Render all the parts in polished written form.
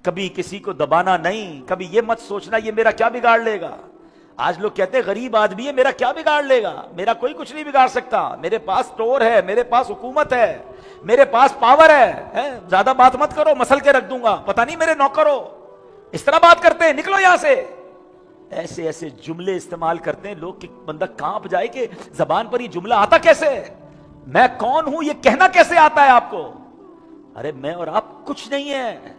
کبھی کسی کو دبانا نہیں، کبھی یہ مت سوچنا یہ میرا کیا بگاڑ لے گا۔ آج لوگ کہتے ہیں غریب آدمی ہے، میرا کیا بگاڑ لے گا، میرا کوئی کچھ نہیں بگاڑ سکتا، میرے پاس ٹور ہے، میرے پاس حکومت ہے، میرے پاس پاور ہے، زیادہ بات مت کرو مسل کے رکھ دوں گا، پتہ نہیں میرے نوکر ہو۔ اس طرح بات کرتے ہیں، نکلو یہاں سے۔ ایسے ایسے جملے استعمال کرتے ہیں لوگ کہ بندہ کانپ جائے کہ زبان پر یہ جملہ آتا کیسے ہے، میں کون ہوں یہ کہنا کیسے آتا ہے آپ کو۔ ارے میں اور آپ کچھ نہیں ہے۔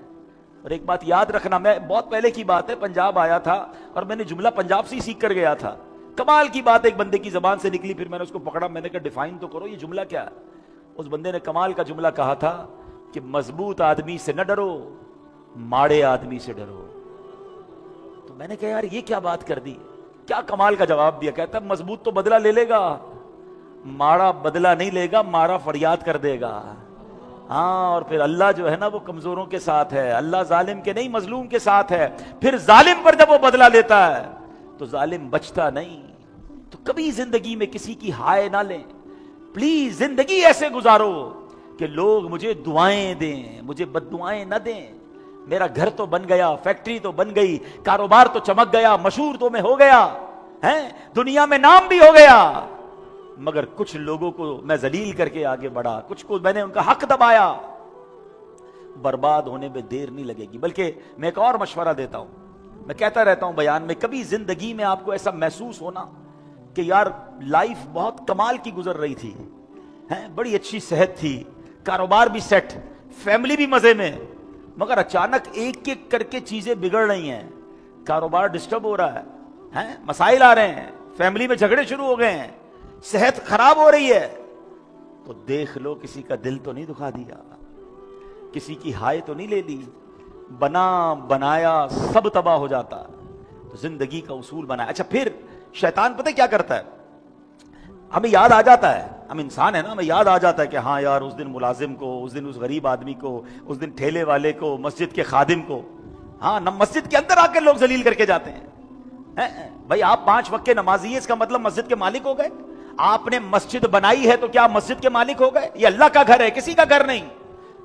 اور ایک بات یاد رکھنا، میں بہت پہلے کی بات ہے، پنجاب آیا تھا اور میں نے جملہ پنجاب سے ہی سیکھ کر گیا تھا۔ کمال کی بات ایک بندے کی زبان سے نکلی، پھر میں نے اس کو پکڑا، میں نے کہا ڈیفائن تو کرو یہ جملہ کیا ہے۔ اس بندے نے کمال کا جملہ کہا تھا کہ مضبوط آدمی سے نہ ڈرو، ماڑے آدمی سے ڈرو۔ تو میں نے کہا یار یہ کیا بات کر دی، کیا کمال کا جواب دیا۔ کہتا مضبوط تو بدلہ لے لے گا، ماڑا بدلہ نہیں لے گا، ماڑا فریاد کر دے گا۔ ہاں، اور پھر اللہ جو ہے نا وہ کمزوروں کے ساتھ ہے، اللہ ظالم کے نہیں مظلوم کے ساتھ ہے۔ پھر ظالم پر جب وہ بدلہ لیتا ہے تو ظالم بچتا نہیں۔ تو کبھی زندگی میں کسی کی ہائے نہ لیں، پلیز زندگی ایسے گزارو کہ لوگ مجھے دعائیں دیں، مجھے بد دعائیں نہ دیں۔ میرا گھر تو بن گیا، فیکٹری تو بن گئی، کاروبار تو چمک گیا، مشہور تو میں ہو گیا ہیں، دنیا میں نام بھی ہو گیا، مگر کچھ لوگوں کو میں ذلیل کر کے آگے بڑھا، کچھ کو میں نے ان کا حق دبایا۔ برباد ہونے میں دیر نہیں لگے گی۔ بلکہ میں ایک اور مشورہ دیتا ہوں، میں کہتا رہتا ہوں بیان میں، کبھی زندگی میں آپ کو ایسا محسوس ہونا کہ یار لائف بہت کمال کی گزر رہی تھی، بڑی اچھی صحت تھی، کاروبار بھی سیٹ، فیملی بھی مزے میں، مگر اچانک ایک ایک کر کے چیزیں بگڑ رہی ہیں، کاروبار ڈسٹرب ہو رہا ہے، مسائل آ رہے ہیں، فیملی میں جھگڑے شروع ہو گئے ہیں، صحت خراب ہو رہی ہے، تو دیکھ لو کسی کا دل تو نہیں دکھا دیا، کسی کی ہائے تو نہیں لے لی، بنا بنایا سب تباہ ہو جاتا۔ تو زندگی کا اصول بنایا۔ اچھا پھر شیطان پتہ کیا کرتا ہے، ہمیں یاد آ جاتا ہے، ہم انسان ہیں نا، ہمیں یاد آ جاتا ہے کہ ہاں یار اس دن ملازم کو، اس دن اس غریب آدمی کو، اس دن ٹھیلے والے کو، مسجد کے خادم کو، ہاں نہ مسجد کے اندر آ کے لوگ ذلیل کر کے جاتے ہیں۔ بھائی آپ 5 وقت کے نمازی ہیں، اس کا مطلب مسجد کے مالک ہو گئے؟ آپ نے مسجد بنائی ہے تو کیا مسجد کے مالک ہو گئے؟ یہ اللہ کا گھر ہے، کسی کا گھر نہیں۔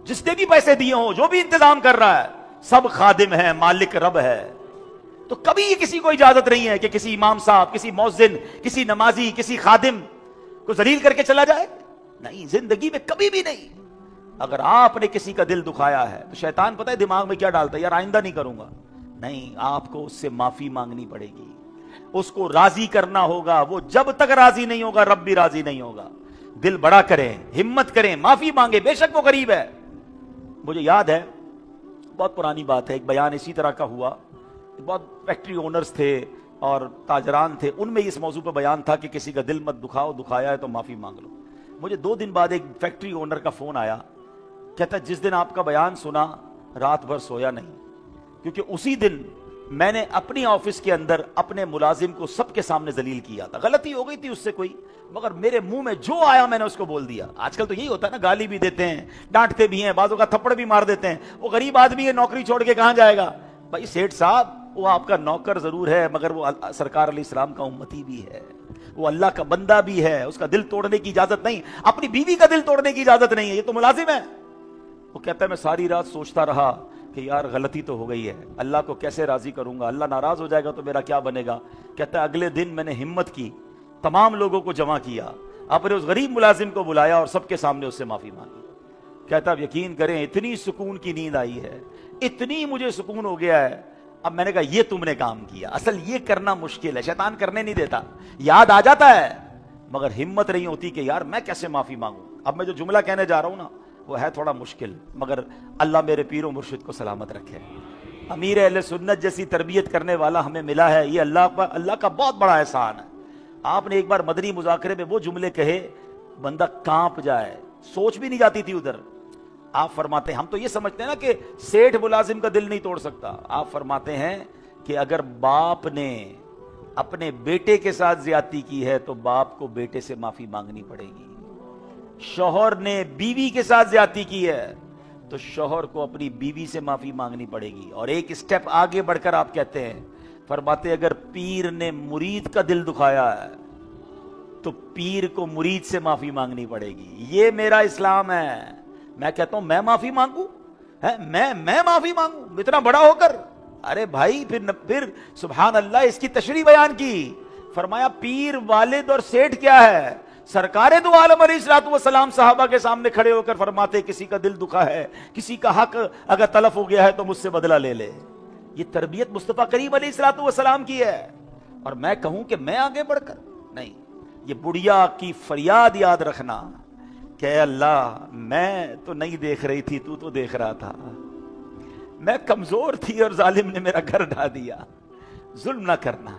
جس نے بھی پیسے دیے ہوں، جو بھی انتظام کر رہا ہے، سب خادم ہے، مالک رب ہے۔ تو کبھی یہ کسی کو اجازت نہیں ہے کہ کسی امام صاحب، کسی مؤذن، کسی نمازی، کسی خادم کو ذلیل کر کے چلا جائے، نہیں، زندگی میں کبھی بھی نہیں۔ اگر آپ نے کسی کا دل دکھایا ہے تو شیطان پتہ ہے دماغ میں کیا ڈالتا ہے، یار آئندہ نہیں کروں گا، نہیں، آپ کو اس سے معافی مانگنی پڑے گی، اس کو راضی کرنا ہوگا۔ وہ جب تک راضی نہیں ہوگا رب بھی راضی نہیں ہوگا۔ دل بڑا کریں، ہمت کریں، معافی مانگے، بے شک وہ غریب ہے۔ مجھے یاد ہے، بہت پرانی بات ہے، ایک بیان اسی طرح کا ہوا، بہت فیکٹری اونرز تھے اور تاجران تھے، ان میں اس موضوع پہ بیان تھا کہ کسی کا دل مت دکھاؤ، دکھایا ہے تو معافی مانگ لو۔ مجھے 2 دن بعد ایک فیکٹری اونر کا فون آیا، کہتا جس دن آپ کا بیان سنا رات بھر سویا نہیں، کیونکہ اسی دن میں نے اپنی آفس کے اندر اپنے ملازم کو سب کے سامنے ذلیل کیا تھا۔ غلطی ہو گئی تھی اس سے کوئی، مگر میرے منہ میں جو آیا میں نے اس کو بول دیا۔ آج کل تو یہی ہوتا ہے نا، گالی بھی دیتے ہیں، ڈانٹتے بھی ہیں، بعضوں کا تھپڑ بھی مار دیتے ہیں۔ وہ غریب آدمی ہے، نوکری چھوڑ کے کہاں جائے گا؟ بھائی سیٹھ صاحب، وہ آپ کا نوکر ضرور ہے، مگر وہ سرکار علیہ السلام کا امتی بھی ہے، وہ اللہ کا بندہ بھی ہے، اس کا دل توڑنے کی اجازت نہیں، اپنی بیوی کا دل توڑنے کی اجازت نہیں ہے، یہ تو ملازم ہے۔ وہ کہتا ہے میں ساری رات سوچتا رہا کہ یار غلطی تو ہو گئی ہے، اللہ کو کیسے راضی کروں گا، اللہ ناراض ہو جائے گا تو میرا کیا بنے گا۔ کہتا ہے اگلے دن میں نے ہمت کی، تمام لوگوں کو جمع کیا، اپنے اس غریب ملازم کو بلایا اور سب کے سامنے اس سے معافی مانگی۔ کہتا اب یقین کریں اتنی سکون کی نیند آئی ہے، اتنی مجھے سکون ہو گیا ہے۔ اب میں نے کہا یہ تم نے کام کیا، اصل یہ کرنا مشکل ہے، شیطان کرنے نہیں دیتا، یاد آ جاتا ہے مگر ہمت نہیں ہوتی کہ یار میں کیسے معافی مانگوں۔ اب میں جو جملہ کہنے جا رہا ہوں نا وہ ہے تھوڑا مشکل، مگر اللہ میرے پیر و مرشد کو سلامت رکھے۔ امیر اہل سنت جیسی تربیت کرنے والا ہمیں ملا ہے، یہ اللہ کا بہت بڑا احسان ہے۔ آپ نے ایک بار مدنی مذاکرے میں وہ جملے کہے بندہ کانپ جائے، سوچ بھی نہیں جاتی تھی ادھر۔ آپ فرماتے ہیں، ہم تو یہ سمجھتے ہیں نا کہ سیٹھ ملازم کا دل نہیں توڑ سکتا، آپ فرماتے ہیں کہ اگر باپ نے اپنے بیٹے کے ساتھ زیادتی کی ہے تو باپ کو بیٹے سے معافی مانگنی پڑے گی، شوہر نے بیوی کے ساتھ زیادتی کی ہے تو شوہر کو اپنی بیوی سے معافی مانگنی پڑے گی۔ اور ایک اسٹیپ آگے بڑھ کر آپ کہتے ہیں، فرماتے اگر پیر نے مرید کا دل دکھایا ہے تو پیر کو مرید سے معافی مانگنی پڑے گی۔ یہ میرا اسلام ہے۔ میں کہتا ہوں میں معافی مانگوں، میں معافی مانگوں اتنا بڑا ہو کر؟ ارے بھائی پھر سبحان اللہ اس کی تشریح بیان کی، فرمایا پیر والد اور سیٹھ کیا ہے؟ سرکار دو عالم علیہ الصلوۃ والسلام صحابہ کے سامنے کھڑے ہو کر فرماتے کسی کا دل دکھا ہے، کسی کا حق اگر تلف ہو گیا ہے تو مجھ سے بدلہ لے لے۔ یہ تربیت مصطفیٰ کریم علیہ الصلوۃ والسلام کی ہے۔ اور میں کہوں کہ میں آگے بڑھ کر نہیں، یہ بڑھیا کی فریاد یاد رکھنا کہ اے اللہ میں تو نہیں دیکھ رہی تھی، تو دیکھ رہا تھا، میں کمزور تھی اور ظالم نے میرا گھر ڈھا دیا۔ ظلم نہ کرنا،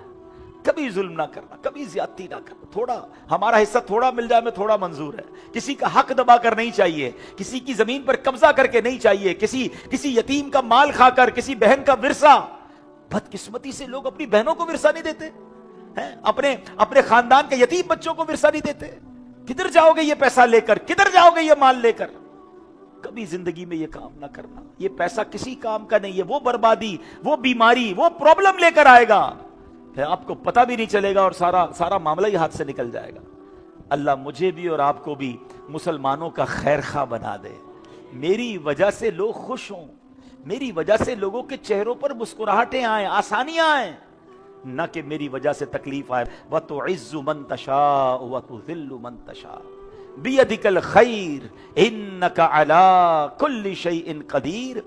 کبھی ظلم نہ کرنا، کبھی زیادتی نہ کرنا، تھوڑا ہمارا حصہ تھوڑا مل جائے میں تھوڑا منظور ہے، کسی کا حق دبا کر نہیں چاہیے، کسی کی زمین پر قبضہ کر کے نہیں چاہیے، کسی یتیم کا مال کھا کر، کسی بہن کا ورثہ۔ بدقسمتی سے لوگ اپنی بہنوں کو ورثہ نہیں دیتے ہیں، اپنے خاندان کے یتیم بچوں کو ورثہ نہیں دیتے۔ کدھر جاؤ گے یہ پیسہ لے کر؟ کدھر جاؤ گے یہ مال لے کر؟ کبھی زندگی میں یہ کام نہ کرنا، یہ پیسہ کسی کام کا نہیں ہے، وہ بربادی، وہ بیماری، وہ پرابلم لے کر آئے گا، پھر آپ کو پتہ بھی نہیں چلے گا اور سارا معاملہ ہی ہاتھ سے نکل جائے گا۔ اللہ مجھے بھی اور آپ کو بھی مسلمانوں کا خیر خواہ بنا دے، میری وجہ سے لوگ خوش ہوں، میری وجہ سے لوگوں کے چہروں پر مسکراہٹیں آئیں، آسانیاں آئیں، نہ کہ میری وجہ سے تکلیف آئے۔ وَتُعِزُّ مَن تَشَاءُ وَتُذِلُّ مَن تَشَاءُ بِيَدِكَ الْخَيْرُ إِنَّكَ عَلَىٰ كُلِّ شَيْءٍ قَدِيرٌ۔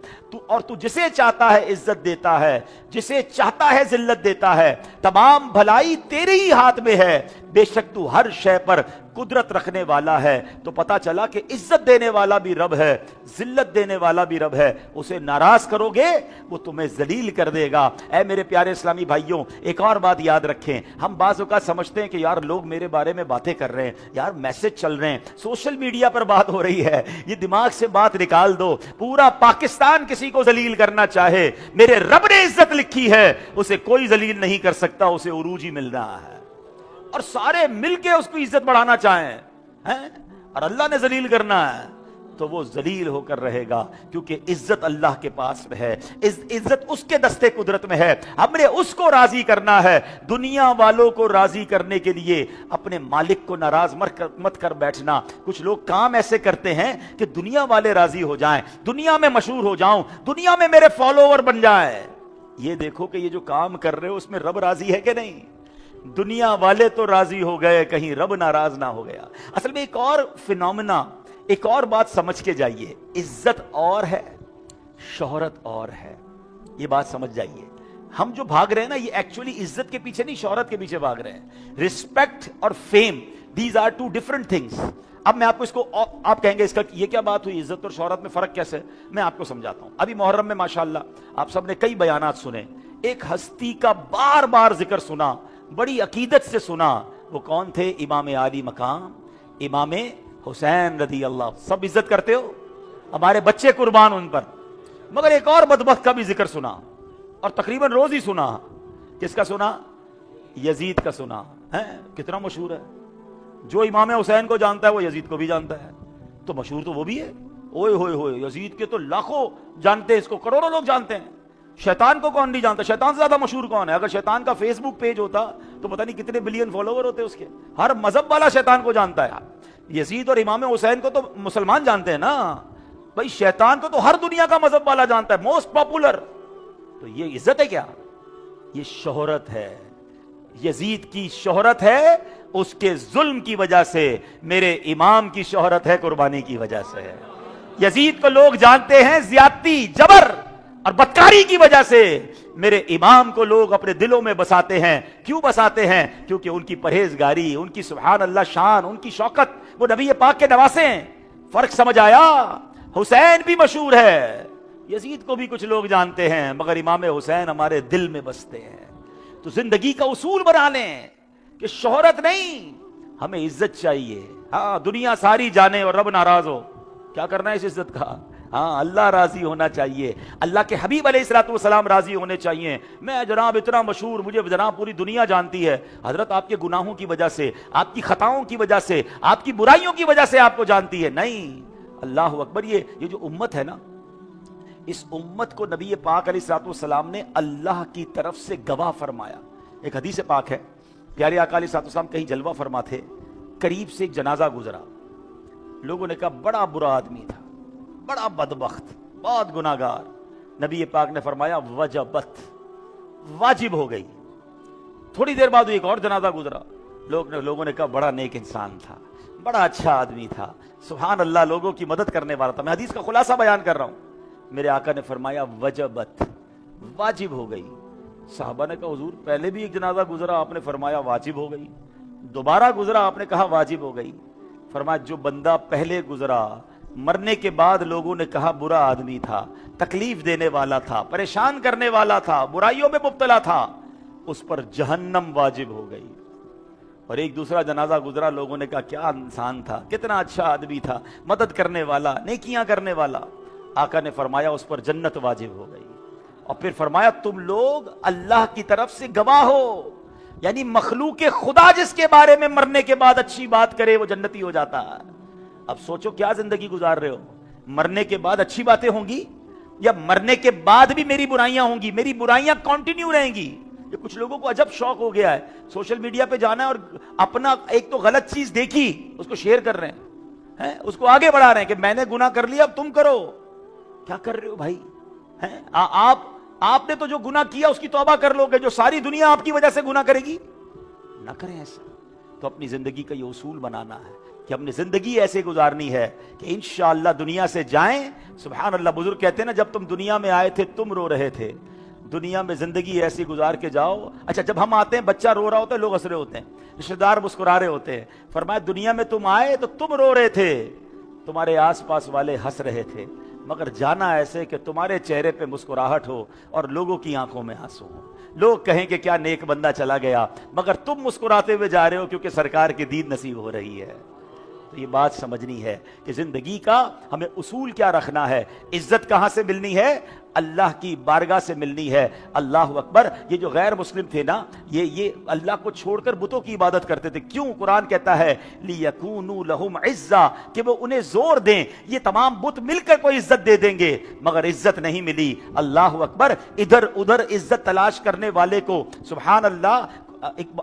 اور تو جسے چاہتا ہے عزت دیتا ہے، جسے چاہتا ہے ذلت دیتا ہے، تمام بھلائی تیرے ہی ہاتھ میں ہے، بے شک تو ہر شے پر قدرت رکھنے والا ہے۔ تو پتا چلا کہ عزت دینے والا بھی رب ہے، ذلت دینے والا بھی رب ہے، اسے ناراض کرو گے وہ تمہیں ذلیل کر دے گا۔ اے میرے پیارے اسلامی بھائیوں، ایک اور بات یاد رکھیں، ہم بعض اوقات سمجھتے ہیں کہ یار لوگ میرے بارے میں باتیں کر رہے ہیں، یار میسج چل رہے ہیں، سوشل میڈیا پر بات ہو رہی ہے، یہ دماغ سے بات نکال دو۔ پورا پاکستان کسی کو ذلیل کرنا چاہے، میرے رب نے عزت لکھی ہے، اسے کوئی ذلیل نہیں کر سکتا، اسے عروج ہی مل رہا ہے، اور سارے مل کے اس کو عزت بڑھانا چاہیں اور اللہ نے ذلیل کرنا ہے تو وہ ذلیل ہو کر رہے گا، کیونکہ عزت اللہ کے پاس میں ہے، عزت اس کے دستے قدرت میں ہے، ہم نے اس کو راضی کرنا ہے۔ دنیا والوں کو راضی کرنے کے لیے اپنے مالک کو ناراض مت کر بیٹھنا۔ کچھ لوگ کام ایسے کرتے ہیں کہ دنیا والے راضی ہو جائیں، دنیا میں مشہور ہو جاؤں، دنیا میں میرے فالوور بن جائیں۔ یہ دیکھو کہ یہ جو کام کر رہے ہو اس میں رب راضی ہے کہ نہیں؟ دنیا والے تو راضی ہو گئے، کہیں رب ناراض نہ ہو گیا۔ اصل میں ایک اور فینومینا، ایک اور بات سمجھ کے جائیے، عزت اور ہے، شہرت اور ہے، یہ بات سمجھ جائیے۔ ہم جو بھاگ رہے ہیں نا، یہ ایکچولی عزت کے پیچھے نہیں، شہرت کے پیچھے بھاگ رہے ہیں۔ رسپیکٹ اور fame, these are two different things. اب میں آپ کو اس کو، آپ کہیں گے اس کا یہ کیا بات ہوئی، عزت اور شہرت میں فرق کیسے؟ میں آپ کو سمجھاتا ہوں۔ ابھی محرم میں ماشاءاللہ آپ سب نے کئی بیانات سنے، ایک ہستی کا بار بار ذکر سنا، بڑی عقیدت سے سنا، وہ کون تھے؟ امام عالی مقام، امام حسین رضی اللہ۔ سب عزت کرتے ہو، ہمارے بچے قربان ان پر، مگر ایک اور بدبخت کا بھی ذکر سنا، اور تقریباً روز ہی سنا۔ کس کا سنا؟ یزید کا سنا ہے، کتنا مشہور ہے، جو امام حسین کو جانتا ہے وہ یزید کو بھی جانتا ہے، تو مشہور تو وہ بھی ہے۔ اوئے ہوئے ہوئے، یزید کے تو لاکھوں جانتے ہیں اس کو، کروڑوں لوگ جانتے ہیں۔ شیطان کو کون نہیں جانتا؟ شیطان سے زیادہ مشہور کون ہے؟ اگر شیطان کا فیس بک پیج ہوتا تو پتہ نہیں کتنے بلین فالوور ہوتے اس کے، ہر مذہب والا شیطان کو جانتا ہے۔ یزید اور امام حسین کو تو مسلمان جانتے ہیں نا بھائی، شیطان کو تو ہر دنیا کا مذہب والا جانتا ہے، موسٹ پاپولر۔ تو یہ عزت ہے کیا؟ یہ شہرت ہے۔ یزید کی شہرت ہے اس کے ظلم کی وجہ سے، میرے امام کی شہرت ہے قربانی کی وجہ سے۔ یزید کو لوگ جانتے ہیں زیادتی، جبر اور بدکاری کی وجہ سے، میرے امام کو لوگ اپنے دلوں میں بساتے ہیں۔ کیوں بساتے ہیں؟ کیونکہ ان کی پرہیزگاری، ان کی سبحان اللہ شان، ان کی شوکت، وہ نبی پاک کے نواسے ہیں۔ فرق سمجھ آیا؟ حسین بھی مشہور ہے، یزید کو بھی کچھ لوگ جانتے ہیں، مگر امام حسین ہمارے دل میں بستے ہیں۔ تو زندگی کا اصول بنا لیں کہ شہرت نہیں، ہمیں عزت چاہیے۔ ہاں دنیا ساری جانے اور رب ناراض ہو، کیا کرنا ہے اس عزت کا؟ ہاں اللہ راضی ہونا چاہیے، اللہ کے حبیب علیہ الصلوۃ والسلام راضی ہونے چاہیے۔ میں جناب اتنا مشہور، مجھے جناب پوری دنیا جانتی ہے۔ حضرت آپ کے گناہوں کی وجہ سے، آپ کی خطاؤں کی وجہ سے، آپ کی برائیوں کی وجہ سے آپ کو جانتی ہے، نہیں۔ اللہ اکبر۔ یہ جو امت ہے نا، اس امت کو نبی پاک علیہ الصلوۃ والسلام نے اللہ کی طرف سے گواہ فرمایا۔ ایک حدیث پاک ہے، پیارے آقا علیہ الصلوۃ والسلام کہیں جلوہ فرما تھے، قریب سے ایک جنازہ گزرا، لوگوں نے کہا بڑا برا آدمی تھا، بڑا بدبخت، بہت گناہگار. نبی پاک نے فرمایا وجبت, واجب ہو گئی. تھوڑی دیر بعد ایک اور جنازہ گزرا. لوگوں نے کہا بڑا نیک انسان تھا, بڑا اچھا آدمی تھا, سبحان اللہ, لوگوں کی مدد کرنے والا تھا. میں حدیث کا خلاصہ بیان کر رہا ہوں. میرے آقا نے فرمایا وجبت, واجب ہو گئی. صحابہ نے کہا حضور پہلے بھی ایک جنازہ گزرا, آپ نے فرمایا واجب ہو گئی, دوبارہ گزرا, آپ نے کہا واجب ہو گئی. فرمایا جو بندہ پہلے گزرا, مرنے کے بعد لوگوں نے کہا برا آدمی تھا, تکلیف دینے والا تھا, پریشان کرنے والا تھا, برائیوں میں مبتلا تھا, اس پر جہنم واجب ہو گئی. اور ایک دوسرا جنازہ گزرا, لوگوں نے کہا کیا انسان تھا, کتنا اچھا آدمی تھا, مدد کرنے والا, نیکیاں کرنے والا. آقا نے فرمایا اس پر جنت واجب ہو گئی. اور پھر فرمایا تم لوگ اللہ کی طرف سے گواہ ہو, یعنی مخلوق خدا جس کے بارے میں مرنے کے بعد اچھی بات کرے وہ جنتی ہو جاتا ہے. اب سوچو کیا زندگی گزار رہے ہو, مرنے کے بعد اچھی باتیں ہوں گی یا مرنے کے بعد بھی میری برائیاں ہوں گی, میری برائیاں کنٹینیو رہیں گی. یہ کچھ لوگوں کو عجب شوق ہو گیا ہے, سوشل میڈیا پہ جانا ہے اور اپنا ایک تو غلط چیز دیکھی اس کو شیئر کر رہے ہیں, اس کو آگے بڑھا رہے ہیں کہ میں نے گناہ کر لیا اب تم کرو. کیا کر رہے ہو بھائی؟ آپ نے تو جو گناہ کیا اس کی توبہ کر لو گے, جو ساری دنیا آپ کی وجہ سے گناہ کرے گی, نہ کریں ایسا. تو اپنی زندگی کا یہ اصول بنانا ہے کہ اپنی زندگی ایسے گزارنی ہے کہ انشاءاللہ دنیا سے جائیں. سبحان اللہ, بزرگ کہتے ہیں نا جب تم دنیا میں آئے تھے تم رو رہے تھے, دنیا میں زندگی ایسی گزار کے جاؤ. اچھا جب ہم آتے ہیں بچہ رو رہا ہوتا ہے, لوگ ہنس رہے ہوتے ہیں, رشتہ دار مسکرا رہے ہوتے ہیں. فرمایا دنیا میں تم آئے تو تم رو رہے تھے, تمہارے آس پاس والے ہنس رہے تھے, مگر جانا ایسے کہ تمہارے چہرے پہ مسکراہٹ ہو اور لوگوں کی آنکھوں میں آنسو ہو. لوگ کہیں کہ کیا نیک بندہ چلا گیا, مگر تم مسکراتے ہوئے جا رہے ہو کیونکہ سرکار کی دید نصیب ہو رہی ہے. تو یہ بات سمجھنی ہے کہ زندگی کا ہمیں اصول کیا رکھنا ہے. عزت کہاں سے ملنی ہے؟ اللہ کی بارگاہ سے ملنی ہے. اللہ اکبر. یہ جو غیر مسلم تھے نا, یہ اللہ کو چھوڑ کر بتوں کی عبادت کرتے تھے. کیوں؟ قرآن کہتا ہے لِيَكُونُوا لَهُمْ عِزًّا, کہ وہ انہیں زور دیں. یہ تمام بت مل کر کوئی عزت دے دیں گے مگر عزت نہیں ملی. اللہ اکبر. ادھر ادھر عزت تلاش کرنے والے کو سبحان اللہ.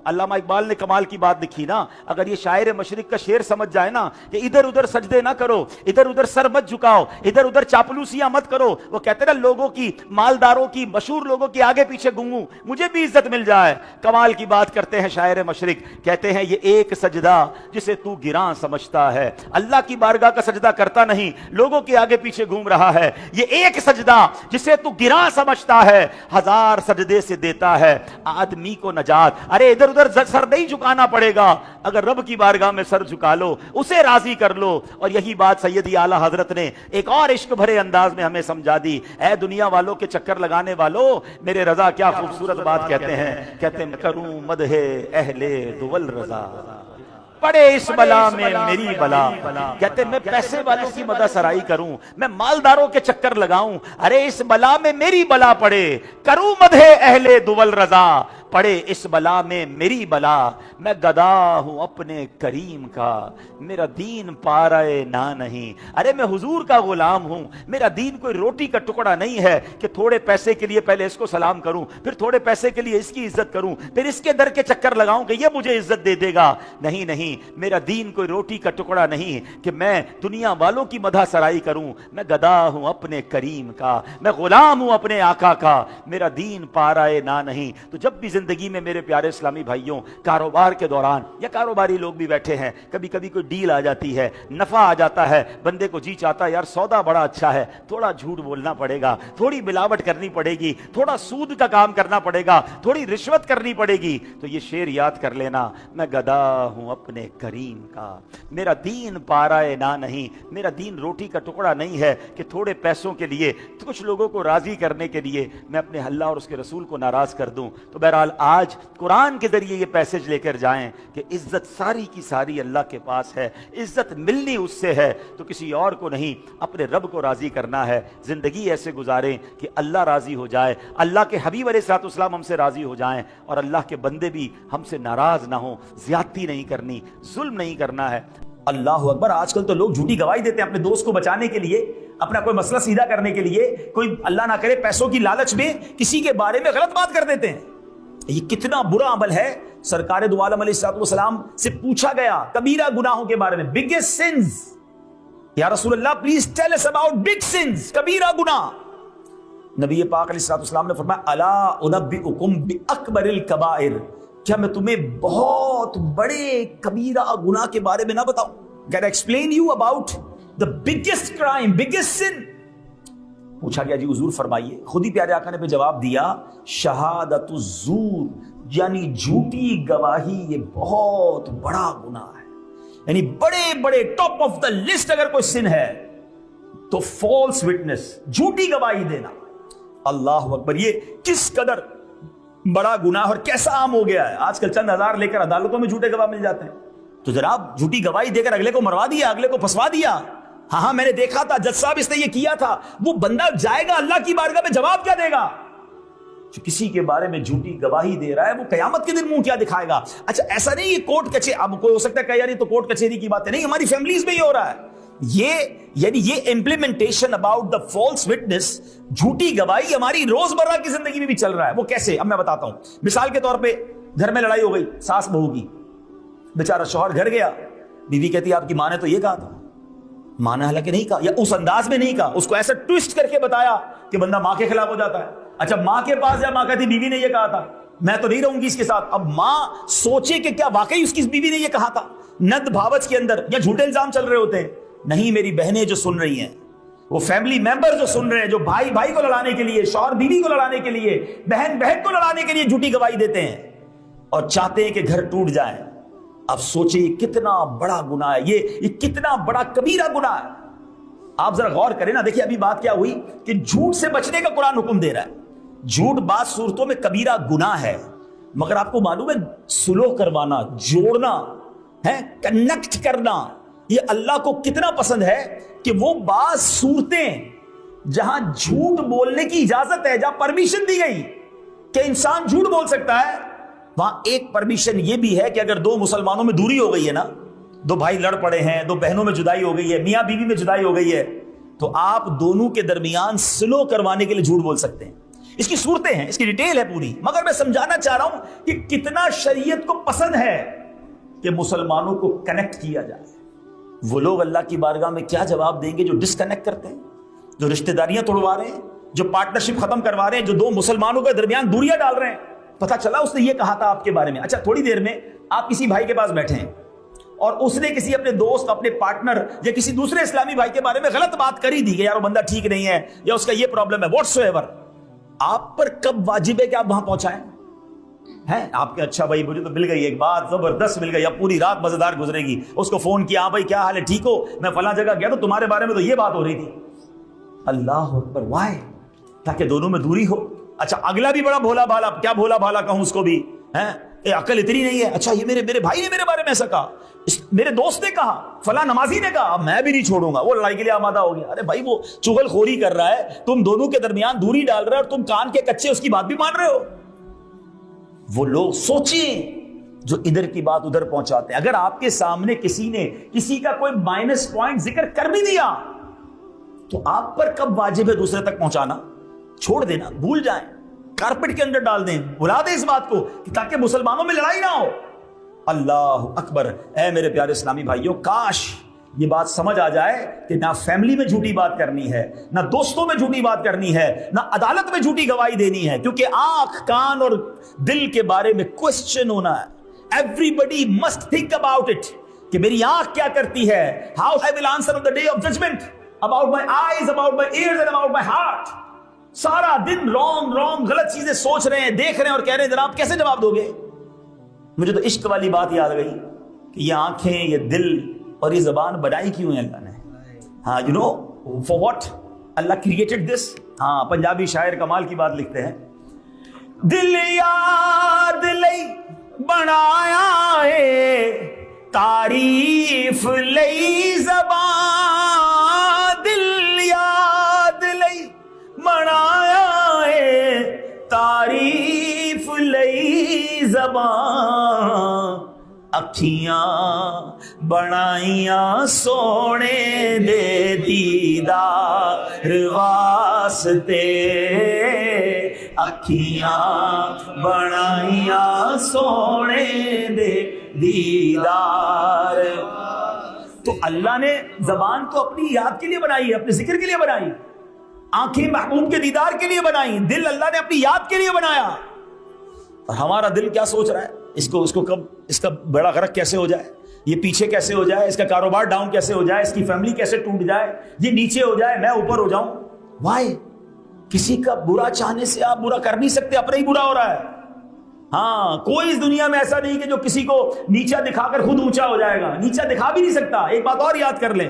علامہ اقبال نے کمال کی بات لکھی نا, اگر یہ شاعر مشرق کا شعر سمجھ جائے نا کہ ادھر ادھر سجدے نہ کرو, ادھر ادھر سر مت جھکاؤ, ادھر ادھر چاپلوسیاں مت کرو. وہ کہتے نا لوگوں کی, مالداروں کی, مشہور لوگوں کی آگے پیچھے گھوموں, مجھے بھی عزت مل جائے. کمال کی بات کرتے ہیں شاعر مشرق, کہتے ہیں یہ ایک سجدہ جسے تو گراں سمجھتا ہے, اللہ کی بارگاہ کا سجدہ کرتا نہیں, لوگوں کے آگے پیچھے گھوم رہا ہے. یہ ایک سجدہ جسے تو گراں سمجھتا ہے, ہزار سجدے سے دیتا ہے آدمی کو نجات. ارے ادھر ادھر سر نہیں جھکانا پڑے گا, اگر رب کی بارگاہ میں سر جھکا لو, اسے راضی کر لو. اور یہی بات سیدی اعلیٰ حضرت نے ایک اور عشق بھرے انداز میں ہمیں سمجھا دی. اے دنیا والوں کے چکر لگانے والوں, میرے رضا کیا خوبصورت بات کہتے ہیں. کہتے ہیں کروں مدح اہل دول رضا, پڑے اس بلا میں میری بلا. کہتے میں پیسے والوں کی مدح سرائی کروں, میں مالداروں کے چکر لگاؤں, ارے اس بلا میں میری بلا پڑے. کروں مدح اہل دول رضا, پڑے اس بلا میں میری بلا. میں گدا ہوں اپنے کریم کا, میرا دین پارائے نہ نہیں. ارے میں حضور کا غلام ہوں, میرا دین کوئی روٹی کا ٹکڑا نہیں ہے کہ تھوڑے پیسے کے لیے پہلے اس کو سلام کروں, پھر تھوڑے پیسے کے لیے اس کی عزت کروں, پھر اس کے در کے چکر لگاؤں کہ یہ مجھے عزت دے دے گا. نہیں نہیں, میرا دین کوئی روٹی کا ٹکڑا نہیں کہ میں دنیا والوں کی مدح سرائی کروں. میں گدا ہوں اپنے کریم کا, میں غلام ہوں اپنے آقا کا, میرا دین پارائے نہ نہیں. تو جب بھی زندگی میں میرے پیارے اسلامی بھائیوں کاروبار کے دوران, یا کاروباری لوگ بھی بیٹھے ہیں, کبھی کبھی کوئی ڈیل آ جاتی ہے, نفع آ جاتا ہے, بندے کو جی چاہتا ہے یار سودا بڑا اچھا ہے, تھوڑا جھوٹ بولنا پڑے گا, تھوڑی ملاوٹ کرنی پڑے گی, تھوڑا سود کا کام کرنا پڑے گا, تھوڑی رشوت کرنی پڑے گی. تو یہ شعر یاد کر لینا, میں گدا ہوں اپنے کریم کا, میرا دین پارائے نہ نہیں. میرا دین روٹی کا ٹکڑا نہیں ہے کہ تھوڑے پیسوں کے لیے, کچھ لوگوں کو راضی کرنے کے لیے میں اپنے اللہ اور اس کے رسول کو ناراض کر دوں. تو بہرحال آج قرآن کے ذریعے یہ پیسج لے کر جائیں کہ عزت ساری کی ساری اللہ کے پاس ہے, عزت ملنی اس سے ہے, تو کسی اور کو نہیں, اپنے رب کو راضی کرنا ہے. زندگی ایسے گزاریں کہ اللہ راضی ہو جائے, اللہ کے حبیب علیہ الصلوۃ والسلام ہم سے راضی ہو جائیں, اور اللہ کے بندے بھی ہم سے ناراض نہ ہوں. زیادتی نہیں کرنی, ظلم نہیں کرنا ہے. اللہ اکبر. آج کل تو لوگ جھوٹی گواہی دیتے ہیں اپنے دوست کو بچانے کے لیے, اپنا کوئی مسئلہ سیدھا کرنے کے لیے. کوئی اللہ نہ کرے پیسوں کی لالچ میں کسی کے بارے میں غلط بات کر دیتے ہیں. یہ کتنا برا عمل ہے. سرکار دو عالم علیہ الصلوۃ والسلام سے پوچھا گیا کبیرہ گناہوں کے بارے میں, بگیسٹ سنز, یا رسول Allah please tell us about big sins, کبیرہ گناہ. نبی پاک علیہ الصلوۃ والسلام نے فرمایا الا انبئکم باکبر الکبائر, کیا میں تمہیں بہت بڑے کبیرہ گناہ کے بارے میں نہ بتاؤں؟ Can I explain you about the biggest crime, biggest sin? پوچھا گیا جی حضور فرمائیے. خود ہی پیارے آقا نے پہ جواب دیا شہادت الزور, یعنی جھوٹی گواہی یہ بہت بڑا گناہ ہے. یعنی بڑے بڑے ٹاپ آف دا لسٹ اگر کوئی سن ہے تو فالس وٹنس, جھوٹی گواہی دینا. اللہ اکبر, یہ کس قدر بڑا گناہ اور کیسا عام ہو گیا ہے. آج کل چند ہزار لے کر عدالتوں میں جھوٹے گواہ مل جاتے ہیں. تو جناب جھوٹی گواہی دے کر اگلے کو مروا دیا, اگلے کو پھنسوا دیا. ہاں میں نے دیکھا تھا جج صاحب اس نے یہ کیا تھا. وہ بندہ جائے گا اللہ کی بارگاہ میں جواب کیا دے گا؟ جو کسی کے بارے میں جھوٹی گواہی دے رہا ہے وہ قیامت کے دن منہ کیا دکھائے گا؟ اچھا ایسا نہیں یہ کورٹ کچہری, اب کوئی ہو سکتا ہے کہ یار یہ تو کورٹ کچہری کی بات ہے, نہیں ہماری فیملیز میں یہ ہو رہا ہے. یہ implementation about the false witness, جھوٹی گواہی ہماری روزمرہ کی زندگی میں بھی چل رہا ہے. وہ کیسے؟ اب میں بتاتا ہوں. مثال کے طور پہ گھر میں لڑائی ہو گئی ساس بہو کی, بیچارہ شوہر گھر گیا, بیوی کہتی آپ کی ماں نے تو یہ کہا تھا. ماں نے حالانکہ نہیں کہا, یا اس انداز میں نہیں کہا, اس کو ایسا ٹویسٹ کر کے بتایا کہ بندہ ماں کے خلاف ہو جاتا ہے. اچھا ماں کے پاس جا, ماں کہتی بیوی نے یہ کہا تھا, میں تو نہیں رہوں گی اس کے ساتھ. اب ماں سوچے کہ کیا واقعی اس کی بیوی نے یہ کہا تھا, ند بھاوچ کے اندر یا جھوٹے الزام چل رہے ہوتے ہیں. نہیں, میری بہنیں جو سن رہی ہیں, وہ فیملی ممبر جو سن رہے ہیں, جو بھائی بھائی کو لڑانے کے لیے, شوہر بیوی کو لڑانے کے لیے, بہن بہن کو لڑانے کے لیے جھوٹی گواہی دیتے ہیں اور چاہتے ہیں کہ گھر ٹوٹ جائے. اب سوچیں یہ کتنا بڑا گناہ ہے, یہ کتنا بڑا کبیرہ گناہ ہے. آپ ذرا غور کریں نا. دیکھیں ابھی بات کیا ہوئی کہ جھوٹ سے بچنے کا قرآن حکم دے رہا ہے. جھوٹ بعض صورتوں میں کبیرہ گناہ ہے, مگر آپ کو معلوم ہے سلوک کروانا, جوڑنا ہے, کنیکٹ کرنا, یہ اللہ کو کتنا پسند ہے کہ وہ بعض صورتیں جہاں جھوٹ بولنے کی اجازت ہے, جہاں پرمیشن دی گئی کہ انسان جھوٹ بول سکتا ہے, وہاں ایک پرمیشن یہ بھی ہے کہ اگر دو مسلمانوں میں دوری ہو گئی ہے نا, دو بھائی لڑ پڑے ہیں, دو بہنوں میں جدائی ہو گئی ہے, میاں بیوی میں جدائی ہو گئی ہے, تو آپ دونوں کے درمیان سلو کروانے کے لیے جھوٹ بول سکتے ہیں. اس کی صورتیں ہیں, اس کی ڈیٹیل ہے پوری, مگر میں سمجھانا چاہ رہا ہوں کہ کتنا شریعت کو پسند ہے کہ مسلمانوں کو کنیکٹ کیا جائے. وہ لوگ اللہ کی بارگاہ میں کیا جواب دیں گے جو ڈسکنیکٹ کرتے ہیں, جو رشتہ داریاں توڑوا رہے ہیں, جو پارٹنرشپ ختم کروا رہے ہیں, جو دو مسلمانوں کے درمیان دوریاں ڈال رہے ہیں. پتہ چلا اس نے یہ کہا تھا آپ کے بارے میں. اچھا تھوڑی دیر میں آپ کسی بھائی کے پاس بیٹھے ہیں اور اس نے کسی اپنے دوست, اپنے پارٹنر یا کسی دوسرے اسلامی بھائی کے بارے میں غلط بات کری دی کہ یار وہ بندہ ٹھیک نہیں ہے یا اس کا یہ پرابلم ہے, واٹس ایور. آپ پر کب واجب ہے کہ آپ وہاں پہنچائیں؟ ہیں آپ کے اچھا بھائی مجھے تو مل گئی ایک بات زبردست مل گئی, اب پوری رات مزیدار گزرے گی. اس کو فون کیا, ہاں بھائی کیا حال ہے, ٹھیک ہو, میں فلاں جگہ گیا تو تمہارے بارے میں تو یہ بات ہو رہی تھی. اللہ اکبر, وائے, تاکہ دونوں میں دوری ہو. اچھا اگلا بھی بڑا بھولا بھالا, کیا بھولا بھالا کہوں اس کو بھی, عقل اتنی نہیں ہے. اچھا یہ میرے بھائی نے میرے بارے میں ایسا کہا, میرے دوست نے کہا, فلاں نمازی نے کہا, اب میں بھی نہیں چھوڑوں گا. وہ لڑائی کے لیے آمادہ ہو گیا. ارے بھائی وہ چغل خوری کر رہا ہے, تم دونوں کے درمیان دوری ڈال رہے ہو اور تم کان کے کچے اس کی بات بھی مان رہے ہو. وہ لوگ سوچیں جو ادھر کی بات ادھر پہنچاتے ہیں. اگر آپ کے سامنے کسی نے کسی کا کوئی مائنس پوائنٹ ذکر کر بھی دیا تو آپ پر کب واجب ہے دوسرے تک پہنچانا؟ چھوڑ دینا, بھول جائیں, کارپٹ کے اندر ڈال دیں, بھلا دیں اس بات کو تاکہ مسلمانوں میں لڑائی نہ ہو. اللہ اکبر. اے میرے پیارے اسلامی بھائیوں, کاش یہ بات سمجھ آ جائے کہ نہ فیملی میں جھوٹی بات کرنی ہے, نہ دوستوں میں جھوٹی بات کرنی ہے, نہ عدالت میں جھوٹی گواہی دینی ہے, کیونکہ آنکھ, کان اور دل کے بارے میں کوسچن ہونا ہے. Everybody must think about it کہ میری آنکھ کیا کرتی ہے, how I will answer on the day of judgement, about my eyes, about my ears and about my heart. سارا دن رانگ غلط چیزیں سوچ رہے ہیں, دیکھ رہے ہیں اور کہہ رہے ہیں جناب کیسے جواب دو گے. مجھے تو عشق والی بات یاد گئی کہ یہ آنکھیں, یہ دل اور یہ زبان بنائی کیوں ہے اللہ نے. ہاں you know for what Allah created this. ہاں پنجابی شاعر کمال کی بات لکھتے ہیں, دل یاد لئی بنایا ہے تعریف لئی زبان, دل یاد لئی بنایا ہے تعریف لئی زبان, اکھیاں بنائیاں سونے دے دیدار واسطے, اکھیاں بنائیاں سونے دے دیدار. تو اللہ نے زبان تو اپنی یاد کے لیے بنائی ہے، اپنے ذکر کے لیے بنائی، آنکھیں محبوب کے دیدار کے لیے بنائی، دل اللہ نے اپنی یاد کے لیے بنایا. اور ہمارا دل کیا سوچ رہا ہے؟ اس کو کب اس کا بڑا غرق کیسے ہو جائے، یہ پیچھے کیسے ہو جائے، اس کا کاروبار ڈاؤن کیسے ہو جائے، اس کی فیملی کیسے ٹوٹ جائے، یہ نیچے ہو جائے، میں اوپر ہو جاؤں. وائی؟ کسی کا برا چاہنے سے آپ برا کر نہیں سکتے، اپنا ہی برا ہو رہا ہے. ہاں، کوئی اس دنیا میں ایسا نہیں کہ جو کسی کو نیچا دکھا کر خود اونچا ہو جائے گا، نیچا دکھا بھی نہیں سکتا. ایک بات اور یاد کر لیں،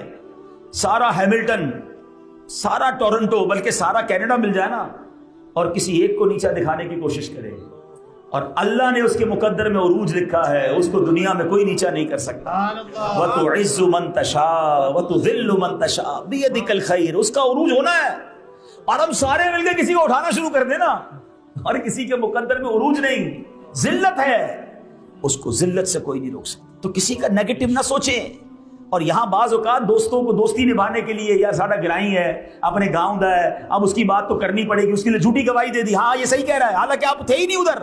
سارا ہیملٹن، سارا ٹورنٹو، بلکہ سارا کینیڈا مل جائے نا اور کسی ایک کو نیچا دکھانے کی کوشش کرے، اور اللہ نے اس کے مقدر میں عروج لکھا ہے، اس کو دنیا میں کوئی نیچا نہیں کر سکتا. وَتُعِزُّ مَن تَشَاءُ وَتُذِلُّ مَن تَشَاءُ بِيَدِكَ الْخَيْرُ. اس کا عروج ہونا ہے، اور ہم سارے مل کے کسی کو اٹھانا شروع کر دیں نا، اور کسی کے مقدر میں عروج نہیں، ذلت ہے، اس کو ذلت سے کوئی نہیں روک سکتا. تو کسی کا نیگیٹو نہ سوچیں. اور یہاں بعض اوقات دوستوں کو دوستی نبھانے کے لیے، یار ساڈا گرائی ہے، اپنے گاؤں دا ہے، اب اس کی بات تو کرنی پڑے گی، اس کے لیے جھوٹی گواہی دے دی، ہاں یہ صحیح کہہ رہا ہے، حالانکہ آپ تھے ہی نہیں ادھر.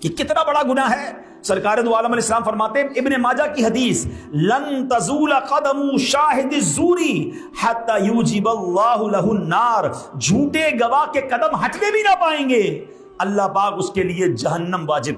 کہ کتنا بڑا گناہ ہے. سرکار دو عالم علیہ السلام فرماتے ہیں، ابن ماجہ کی حدیث، لن تزول قدم شاہد الزوری حتی یوجب اللہ لہ النار. جھوٹے گواہ کے قدم ہٹنے بھی نہ پائیں گے، اللہ پاک اس کے لیے جہنم واجب